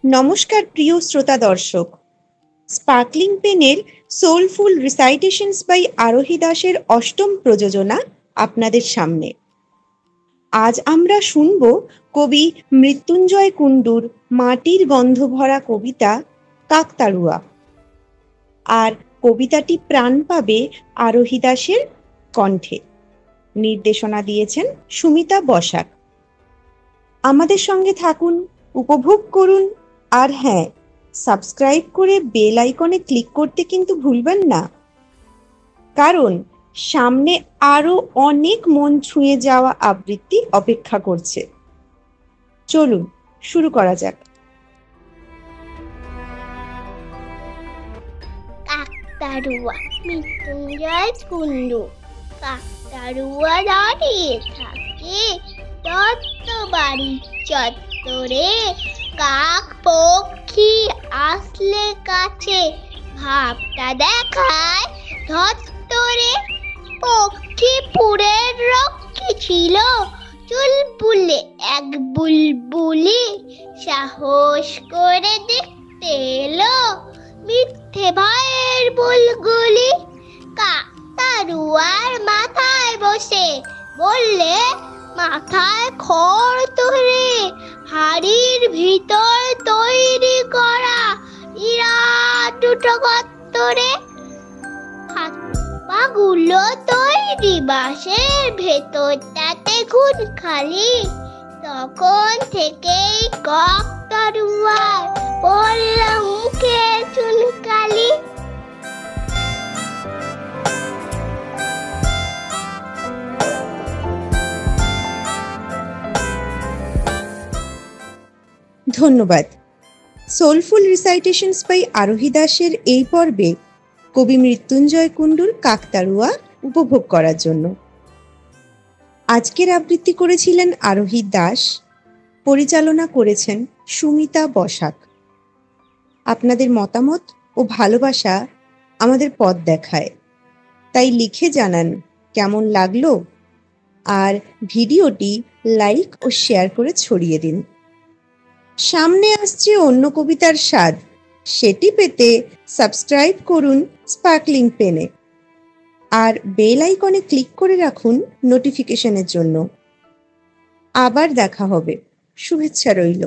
নমস্কার প্রিয় শ্রোতা দর্শক, স্পার্কলিং পেনের সোলফুল রিসাইটেশনস বাই আরোহী দাসের অষ্টম প্রযোজনা আপনাদের সামনে। আজ আমরা শুনব কবি মৃত্যুঞ্জয় কুণ্ডুর মাটির গন্ধ ভরা কবিতা কাকতাড়ুয়া। আর কবিতাটি প্রাণ পাবে আরোহী দাসের কণ্ঠে। নির্দেশনা দিয়েছেন সুমিতা বসাক। আমাদের সঙ্গে থাকুন, উপভোগ করুন, আর হ্যাঁ, সাবস্ক্রাইব করে বেল আইকনে ক্লিক করতে কিন্তু ভুলবেন না, কারণ সামনে আরো অনেক মন ছুঁয়ে যাওয়া আবৃত্তি অপেক্ষা করছে। চলুন শুরু করা যাক। কাকতাড়ুয়া, মৃত্যুঞ্জয় কুণ্ডু। কাকতাড়ুয়া দাঁড়িয়ে থাকে দত্ত বাড়ির চত্বরে। কাক পক্ষী আসলে কাছে ভাবটা দেখায় ধত্তরে। পক্ষী পুরের রক্ষী ছিল, চুলবুলে এক বুলবুলি। সাহস করে দেখতে এলো মিথ্যে ভয়ের বুলগুলি। কাকতাড়ুয়ার মাথায় বসে বললে, মাথায় খড় তুলে হাড়ির ভিতর তৈরি করা ইরা দুটো গর্তরে। হাত পাগুলো তৈরি বাঁশের, ভেতরটাতে খুন খালি। তখন থেকেই কাকতাড়ুয়ার পড়ল মুখে চুনকালি। ধন্যবাদ। সোলফুল রিসাইটেশনস বাই আরোহী দাসের এই পর্বে কবি মৃত্যুঞ্জয় কুণ্ডুর কাকতাড়ুয়া উপভোগ করার জন্য। আজকের আবৃত্তি করেছিলেন আরোহী দাস, পরিচালনা করেছেন সুমিতা বসাক। আপনাদের মতামত ও ভালোবাসা আমাদের পথ দেখায়, তাই লিখে জানান কেমন লাগলো, আর ভিডিওটি লাইক ও শেয়ার করে ছড়িয়ে দিন। সামনে আসছে অন্য কবিতার স্বাদ, সেটি পেতে সাবস্ক্রাইব করুন স্পার্কলিং পেনে, আর বেল আইকনে ক্লিক করে রাখুন নোটিফিকেশনের জন্য। আবার দেখা হবে, শুভেচ্ছা রইল।